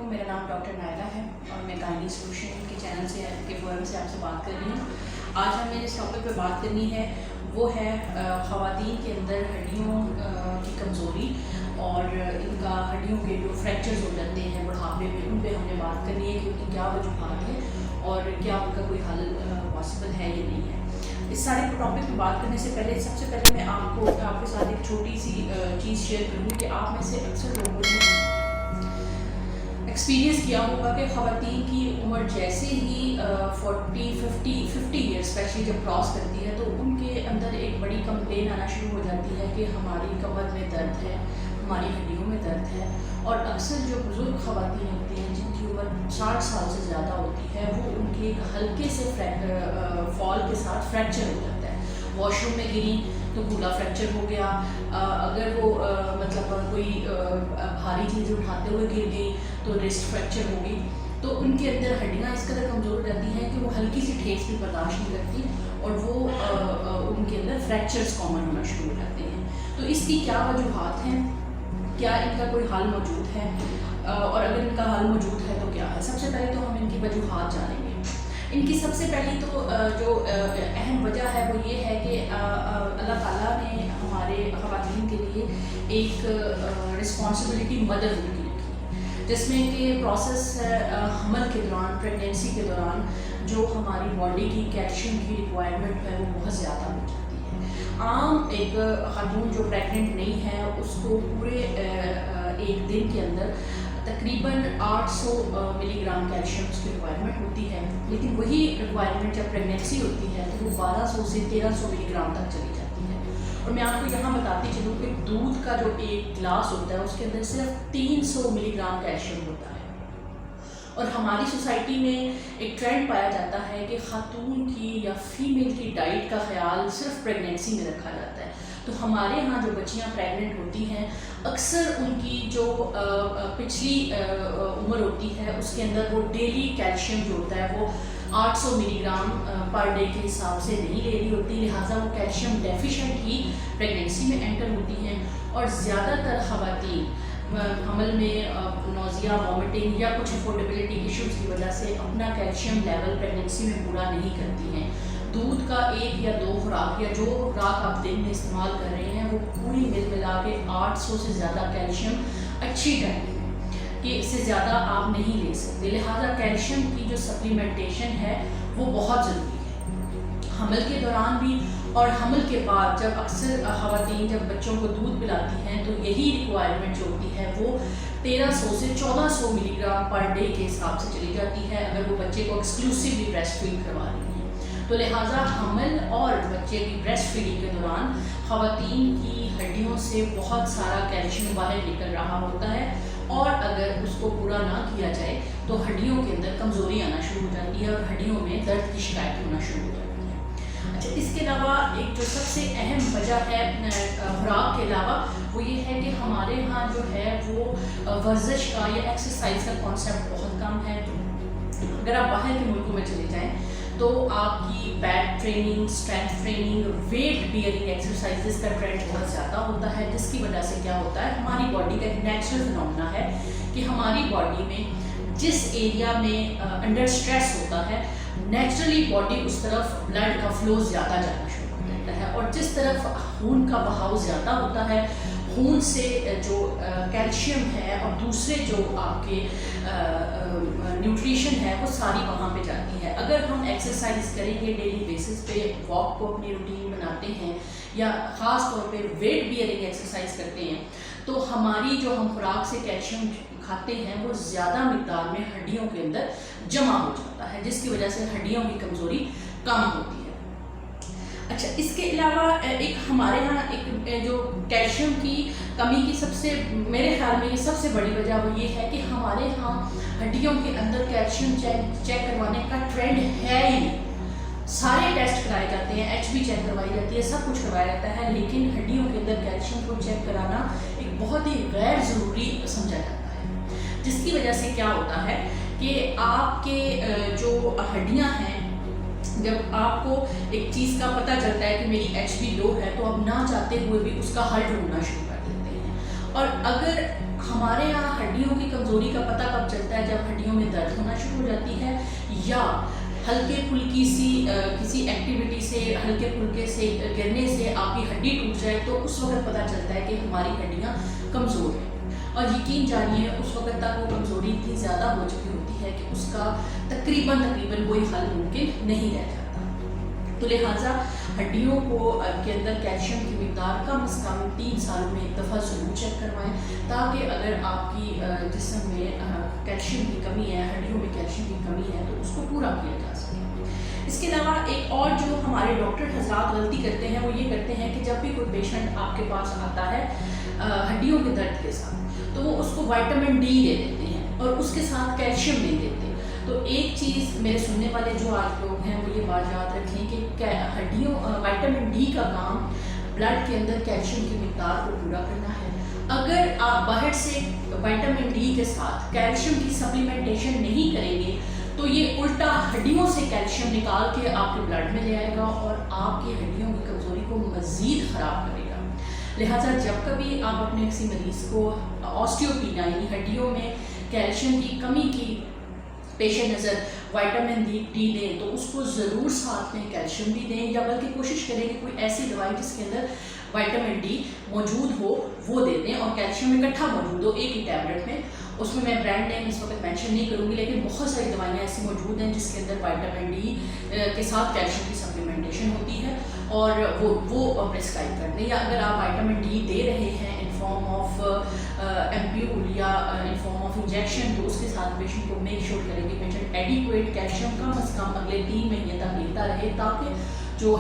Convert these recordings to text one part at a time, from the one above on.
मेरा नाम डॉक्टर नायला है और मैं गायनी सोल्यूशन के चैनल से के फोरम से आपसे बात कर रही हूँ। आज हमें जिस टॉपिक पे बात करनी है वो है ख़वातीन के अंदर हड्डियों की कमज़ोरी और इनका हड्डियों के जो फ्रैक्चर्स हो जाते हैं बुढ़ापे में, उन पे हमने बात करनी है कि उनकी क्या वजूहात है और क्या उनका कोई हल पॉसिबल है या नहीं है। इस सारे टॉपिक पे बात करने से पहले सबसे पहले मैं आपके साथ एक छोटी सी चीज़ शेयर करूँगी कि आप में से अक्सर लोगों ने एक्सपीरियंस किया होगा कि ख़वातीन की उम्र जैसे ही 50 ईयर्स स्पेशली जब क्रॉस करती है तो उनके अंदर एक बड़ी कंप्लेन आना शुरू हो जाती है कि हमारी कमर में दर्द है, हमारी हड्डियों में दर्द है। और अक्सर जो बुज़ुर्ग ख़वातीन होती हैं जिनकी उम्र 60 साल से ज़्यादा होती है वो उनके एक हल्के से फॉल के साथ फ्रैक्चर हो जाता है। वॉशरूम में गिरी तो कूला फ्रैक्चर हो गया, अगर वो मतलब कोई भारी चीज़ उठाते हुए गिर गई तो रिस्ट फ्रैक्चर हो गई। तो उनके अंदर हड्डियाँ इस कदर कमज़ोर रहती हैं कि वो हल्की सी ठेस भी बर्दाश्त नहीं करती और वो उनके अंदर फ्रैक्चर्स कॉमन होना शुरू हो जाते हैं। तो इसकी क्या वजूहात हैं, क्या इनका कोई हल मौजूद है और अगर इनका हल मौजूद है तो क्या है। सबसे पहले तो हम इनकी वजूहात जानेंगे। इनकी सबसे पहली तो जो अहम वजह है वो ये है कि अल्लाह ताला ने हमारे ख़वातीन के लिए एक रिस्पॉन्सिबिलिटी मदरहुड की रखी है, जिसमें कि प्रोसेस हमल के दौरान, प्रेगनेंसी के दौरान जो हमारी बॉडी की कैल्शियम की रिक्वायरमेंट है वो बहुत ज़्यादा हो जाती है। आम एक खातून जो प्रेग्नेंट नहीं है उसको पूरे एक दिन के अंदर तकरीबन 800 मिलीग्राम कैल्शियम की रिक्वायरमेंट होती है, लेकिन वही रिक्वायरमेंट जब प्रेगनेंसी होती है तो वो 1200 से 1300 मिलीग्राम तक चली जाती है। और मैं आपको यहाँ बताती चलूँ कि दूध का जो एक गिलास होता है उसके अंदर सिर्फ 300 मिलीग्राम कैल्शियम होता है। और हमारी सोसाइटी में एक ट्रेंड पाया जाता है कि खातून की या फीमेल की डाइट का ख्याल सिर्फ प्रेगनेंसी में रखा जाता है। तो हमारे यहाँ जो बच्चियाँ प्रेग्नेंट होती हैं अक्सर उनकी जो पिछली उम्र होती है उसके अंदर वो डेली कैल्शियम जो होता है वो 800 मिलीग्राम पर डे के हिसाब से नहीं ले रही होती, लिहाजा वो कैल्शियम डेफिशिएंट ही प्रेगनेंसी में एंटर होती हैं। और ज़्यादातर ख़वातीन हमल में नौजिया, वॉमिटिंग या कुछ अफोर्डेबिलिटी इश्यूज़ की वजह से अपना कैल्शियम लेवल प्रेगनेंसी में पूरा नहीं करती हैं। दूध का 1 या 2 खुराक या जो खुराक आप दिन में इस्तेमाल कर रहे हैं वो पूरी मिला के 800 से ज़्यादा कैल्शियम अच्छी डाइट है कि इससे ज़्यादा आप नहीं ले सकते। लिहाजा कैल्शियम की जो सप्लीमेंटेशन है वो बहुत ज़रूरी है हमल के दौरान भी और हमल के बाद। जब अक्सर ख़वातीन जब बच्चों को दूध पिलाती हैं तो यही रिक्वायरमेंट जो होती है वो 1300 से 1400 मिलीग्राम पर डे के हिसाब से चली जाती है अगर वो बच्चे को एक्सक्लूसिवली ब्रेस्ट फीड करवा रही हैं। तो लिहाजा हमल और बच्चे की ब्रेस्ट फीडिंग के दौरान ख़वातीन की हड्डियों से बहुत सारा कैल्शियम बाहर निकल रहा होता है और अगर उसको पूरा ना किया जाए तो हड्डियों के अंदर कमज़ोरी आना शुरू हो जाती है और हड्डियों में दर्द की शिकायत होना शुरू हो जाती है। अच्छा, इसके अलावा एक जो सबसे अहम वजह है खुराक के अलावा वो ये है कि हमारे यहाँ जो है वो वर्जिश का या एक्सरसाइज का कॉन्सेप्ट बहुत कम है। अगर आप बाहर के मुल्कों में चले जाएँ तो आपकी back training, strength training, weight bearing exercises का ट्रेंड बहुत ज़्यादा होता है, जिसकी वजह से क्या होता है हमारी बॉडी का एक नेचुरल फिनोमेना है कि हमारी बॉडी में जिस एरिया में अंडर स्ट्रेस होता है नेचुरली बॉडी उस तरफ ब्लड का फ्लो ज़्यादा जाना शुरू कर देता है और जिस तरफ खून का बहाव ज़्यादा होता है खून से जो कैल्शियम है और दूसरे जो आपके न्यूट्रिशन है वो सारी वहाँ पे जाती है। अगर हम एक्सरसाइज करेंगे डेली बेसिस पे, वॉक को अपनी रूटीन बनाते हैं या ख़ास तौर पे वेट बियरिंग एक्सरसाइज करते हैं तो हमारी जो हम खुराक से कैल्शियम खाते हैं वो ज़्यादा मिकदार में हड्डियों के अंदर जमा हो जाता है, जिसकी वजह से हड्डियों की कमज़ोरी कम होती है। अच्छा, इसके अलावा एक हमारे यहाँ एक जो कैल्शियम की कमी की सबसे मेरे ख्याल में ये सबसे बड़ी वजह वो ये है कि हमारे यहाँ हड्डियों के अंदर कैल्शियम चेक करवाने का ट्रेंड है ही नहीं। सारे टेस्ट कराए जाते हैं, HB चेक करवाई जाती है, सब कुछ करवाया जाता है, लेकिन हड्डियों के अंदर कैल्शियम को चेक कराना एक बहुत ही गैर ज़रूरी समझा जाता है, जिसकी वजह से क्या होता है कि आपके जो हड्डियाँ हैं जब आपको एक चीज़ का पता चलता है कि मेरी HB लो है तो अब ना चाहते हुए भी उसका हल ढूंढना शुरू कर देते हैं اور اگر ہمارے یہاں ہڈیوں کی کمزوری کا پتہ کب چلتا ہے؟ جب ہڈیوں میں درد ہونا شروع ہو جاتی ہے یا ہلکے پھلکی سی کسی ایکٹیویٹی سے ہلکے پھلکے سے گرنے سے آپ کی ہڈی ٹوٹ جائے تو اس وقت پتہ چلتا ہے کہ ہماری ہڈیاں کمزور ہیں. اور یقین جانیے اس وقت تک وہ کمزوری اتنی زیادہ ہو چکی ہوتی ہے کہ اس کا تقریباً کوئی حل ممکن نہیں رہ جاتا. تو لہٰذا ہڈیوں کے اندر کیلشیم کی مقدار کم از کم 3 سالوں میں ایک دفعہ ضرور چیک کروائیں تاکہ اگر آپ کی جسم میں کیلشیم کی کمی ہے، ہڈیوں میں کیلشیم کی کمی ہے تو اس کو پورا کیا جا سکے. اس کے علاوہ ایک اور جو ہمارے ڈاکٹر حضرات غلطی کرتے ہیں وہ یہ کرتے ہیں کہ جب بھی کوئی پیشنٹ آپ کے پاس آتا ہے ہڈیوں کے درد کے ساتھ تو وہ اس کو وائٹامن ڈی دے دیتے ہیں اور اس کے ساتھ کیلشیم نہیں دیتے. تو ایک چیز میرے سننے والے جو آج لوگ ہیں وہ یہ بات یاد رکھیں کہ وائٹامن ڈی کا کام بلڈ کے اندر کیلشیم کی مقدار کو پورا کرنا ہے. اگر آپ باہر سے وائٹامن ڈی کے ساتھ کیلشیم کی سپلیمنٹیشن نہیں کریں گے تو یہ الٹا ہڈیوں سے کیلشیم نکال کے آپ کے بلڈ میں لے آئے گا اور آپ کی ہڈیوں کی کمزوری کو مزید خراب کرے گا. لہٰذا جب کبھی آپ اپنے کسی مریض کو آسٹیوپینیا یعنی ہڈیوں میں کیلشیم کی کمی کی پیش نظر وائٹامن ڈی دیں تو اس کو ضرور ساتھ میں کیلشیم بھی دیں یا بلکہ کوشش کریں کہ کوئی ایسی دوائی جس کے اندر وائٹامن ڈی موجود ہو وہ دے دیں اور کیلشیم اکٹھا موجود ہو ایک ہی ٹیبلٹ میں. اس میں برانڈ نیم اس وقت مینشن نہیں کروں گی لیکن بہت ساری دوائیاں ایسی موجود ہیں جس کے اندر وائٹامن ڈی کے ساتھ کیلشیم کی سپلیمنٹیشن ہوتی ہے اور وہ پرسکرائب کر دیں. یا اگر آپ وائٹامن ڈی دے رہے ہیں ان فارم آف ایمپیول یا ان فارم آف انجیکشن تو اس کے ساتھ پیشنٹ کو میک شیور کریں کہ پیشنٹ ایڈیکویٹ کیلشیم کم از کم اگلے 3 مہینے تک لیتا رہے تاکہ جو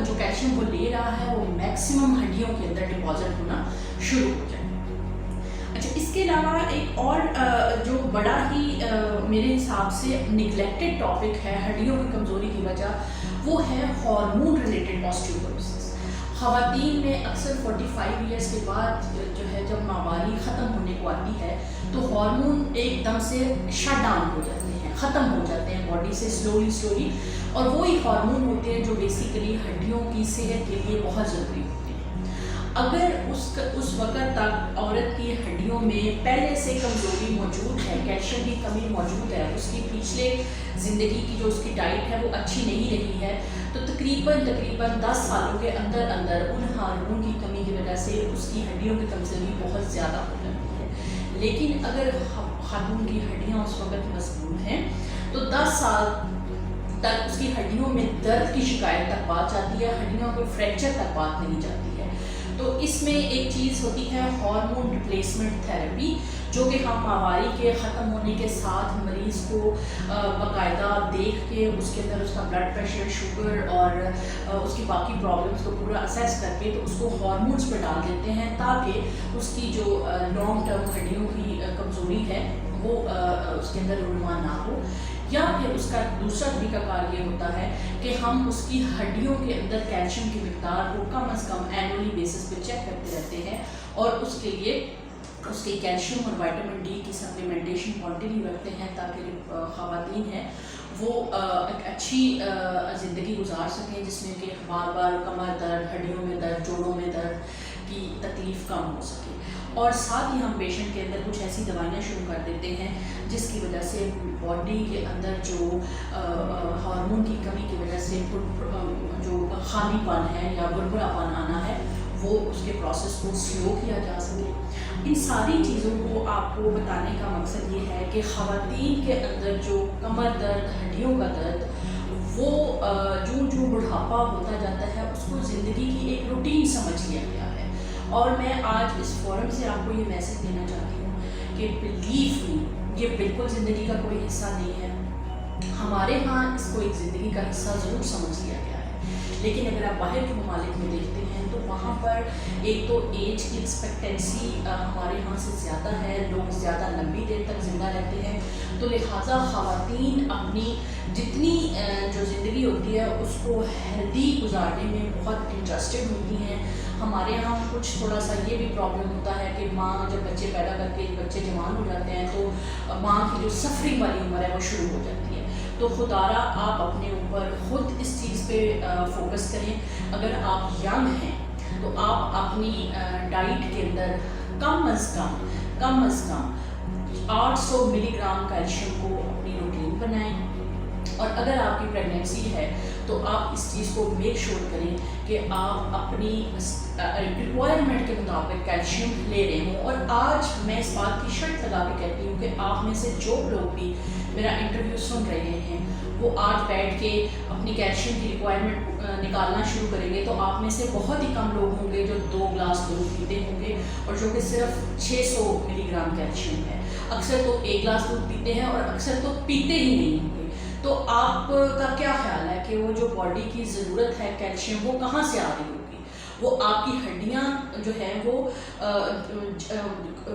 کیلشیم وہ لے رہا ہے وہ میکسیمم ہڈیوں کے اندر ڈپازٹ ہونا شروع ہو جائے. اچھا اس کے علاوہ ایک اور جو بڑا ہی میرے حساب سے نگلیکٹڈ ٹاپک ہے ہڈیوں کی کمزوری کی وجہ وہ ہے ہارمون ریلیٹڈ آسٹیوپوروسس. خواتین میں اکثر 45 ایئرس کے بعد جو ہے جب ماہواری ختم ہونے کو آتی ہے تو ہارمون ایک دم سے شٹ ڈاؤن ہو جاتے ہیں، ختم ہو جاتے ہیں باڈی سے سلولی اور وہی ہارمون ہوتے ہیں جو بیسیکلی ہڈیوں کی صحت کے لیے بہت ضروری ہوتے ہیں. اگر اس وقت تک عورت کی ہڈیوں میں پہلے سے کمزوری موجود ہے، کیلشیم کی کمی موجود ہے، اس کی پچھلے زندگی کی جو اس کی ڈائٹ ہے وہ اچھی نہیں رہی ہے تو تقریباً 10 سالوں کے اندر ان ہارمون کی کمی کی وجہ سے اس کی ہڈیوں کی کمزوری بہت زیادہ ہو جاتی ہے. لیکن اگر خاتون کی ہڈیاں اس وقت مضبوط ہیں تو 10 سال تک اس کی ہڈیوں میں درد کی شکایت تک بات جاتی ہے، ہڈیوں کے فریکچر تک بات نہیں جاتی ہے. تو اس میں ایک چیز ہوتی ہے ہارمون ریپلیسمنٹ تھراپی جو کہ ہم ماہواری کے ختم ہونے کے ساتھ مریض کو باقاعدہ دیکھ کے اس کے اندر اس کا بلڈ پریشر، شوگر اور اس کی باقی پرابلمس کو پورا اسیس کر کے تو اس کو ہارمونس پہ ڈال دیتے ہیں تاکہ اس کی جو لانگ ٹرم ہڈیوں کی کمزوری ہے وہ اس کے اندر رونما نہ ہو. یا پھر اس کا دوسرا طریقہ کار یہ ہوتا ہے کہ ہم اس کی ہڈیوں کے اندر کیلشیم کی مقدار کو کم از کم اینولی بیسس پہ چیک کرتے رہتے ہیں اور اس کے لیے اس کی کیلشیم اور وائٹامن ڈی کی سپلیمنٹیشن کنٹینیو رکھتے ہیں تاکہ جو خواتین ہیں وہ ایک اچھی زندگی گزار سکیں جس میں کہ بار بار کمر درد، ہڈیوں میں درد، جوڑوں میں درد کی تکلیف کم ہو سکے. اور ساتھ ہی ہم پیشنٹ کے اندر کچھ ایسی دوائیاں شروع کر دیتے ہیں جس کی وجہ سے باڈی کے اندر جو ہارمون کی کمی کی وجہ سے جو خالی پن ہے یا بھربھرا پن آنا ہے وہ اس کے پروسیس کو سلو کیا جا سکے. ان ساری چیزوں کو آپ کو بتانے کا مقصد یہ ہے کہ خواتین کے اندر جو کمر درد، ہڈیوں کا درد وہ جو بڑھاپا ہوتا جاتا ہے اس کو زندگی کی ایک روٹین سمجھ لیا گیا ہے. اور میں آج اس فورم سے آپ کو یہ میسج دینا چاہتی ہوں کہ بلیو می یہ بالکل زندگی کا کوئی حصہ نہیں ہے. ہمارے ہاں اس کو ایک زندگی کا حصہ ضرور سمجھ لیا گیا ہے لیکن اگر آپ باہر کے ممالک میں دیکھتے ہیں تو وہاں پر ایک تو ایج کی ایکسپیکٹینسی ہمارے ہاں سے زیادہ ہے، لوگ زیادہ لمبی دیر تک زندہ رہتے ہیں تو لہٰذا خواتین اپنی جتنی جو زندگی ہوتی ہے اس کو ہیلدی گزارنے میں بہت انٹرسٹڈ ہوتی ہیں. ہمارے یہاں کچھ تھوڑا سا یہ بھی پرابلم ہوتا ہے کہ ماں جب بچے پیدا کر کے بچے جوان ہو جاتے ہیں تو ماں کی جو سفرنگ والی عمر ہے وہ شروع ہو جاتی ہے. تو خدارا آپ اپنے اوپر خود اس چیز پہ فوکس کریں. اگر آپ ینگ ہیں تو آپ اپنی ڈائٹ کے اندر कम अज़ कम 800 मिलीग्राम कैल्शियम को अपनी रूटीन बनाएं। और अगर आपकी प्रेगनेंसी है तो आप इस चीज़ को मेक श्योर करें कि आप अपनी रिक्वायरमेंट के मुताबिक कैल्शियम ले रहे हों। और आज मैं इस बात की शर्त लगा के कहती हूँ कि आप में से जो लोग भी मेरा इंटरव्यू सुन रहे हैं वो आज बैठ के अपनी कैल्शियम की रिक्वायरमेंट निकालना शुरू करेंगे, तो आप में से बहुत ही कम लोग होंगे जो 2 ग्लास दूध पीते होंगे और जो कि सिर्फ 600 मिलीग्राम कैल्शियम है। अक्सर तो 1 ग्लास दूध पीते हैं और अक्सर तो पीते ही नहीं होंगे। तो आपका क्या ख्याल है कि वो जो बॉडी की ज़रूरत है कैल्शियम वो कहाँ से आ रही होगी? वो आपकी हड्डियाँ जो है वो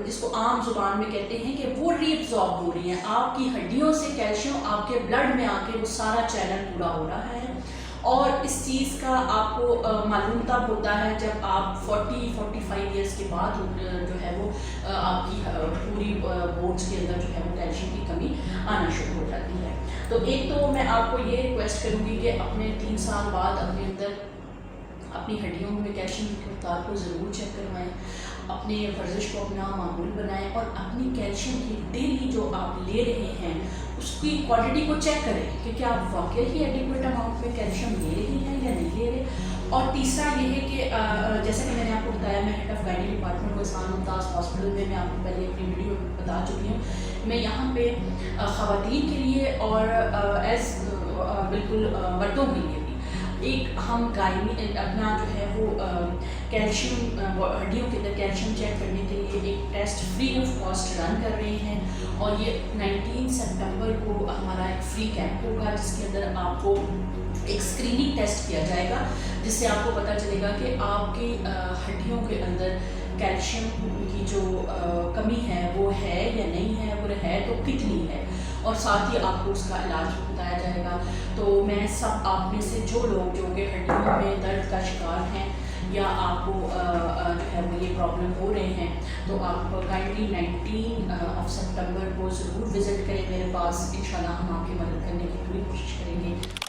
जिसको आम जुबान में कहते हैं कि वो रीअब्सॉर्ब हो रही हैं। आपकी हड्डियों से कैल्शियम आपके ब्लड में आके वो सारा चैनल पूरा हो रहा है। और इस चीज़ का आपको मालूम तब होता है जब आप 40-45 ईयर्स के बाद जो है वो आपकी पूरी बोन्स के अंदर जो है वो कैल्शियम की कमी आना शुरू हो जाती है। तो एक तो मैं आपको ये रिक्वेस्ट करूँगी कि अपने 3 साल बाद अपने अंदर अपनी हड्डियों में कैल्शियम की मकदार को ज़रूर चेक करवाएं, अपने वर्जिश को अपना मामूल बनाएं और अपनी कैल्शियम की डेली जो आप ले रहे हैं उसकी क्वांटिटी को चेक करें कि क्या आप वाकई ही एडिक्वेट अमाउंट में कैल्शियम ले रही हैं या नहीं ले रहे। और तीसरा ये है कि जैसा कि मैंने आपको बताया, मैं हेड ऑफ़ गाइनी डिपार्टमेंट एहसान मुमताज़ हॉस्पिटल में मैं आपको पहले अपनी वीडियो में बता चुकी हूँ। मैं यहाँ पे ख़वातीन के लिए और बिल्कुल मर्दों के लिए एक हम गायनी अपना जो है वो कैल्शियम हड्डियों के अंदर कैल्शियम चेक करने के लिए एक test free of cost run कर रहे हैं। और ये 19 सितंबर को हमारा एक फ्री कैंप होगा जिसके अंदर आपको एक स्क्रीनिंग टेस्ट किया जाएगा, जिससे आपको पता चलेगा कि आपकी हड्डियों के अंदर कैल्शियम की जो कमी है वो है या नहीं है, अगर है तो कितनी है, और साथ ही आपको उसका इलाज बताया जाएगा। तो मैं सब आप में से जो लोग जो कि हड्डियों में दर्द का शिकार हैं या आपको जो है वो ये प्रॉब्लम हो रहे हैं, तो आप काइंडली 19 सितंबर को ज़रूर विज़िट करें मेरे पास। इंशाल्लाह हम आपकी मदद करने की पूरी कोशिश करेंगे।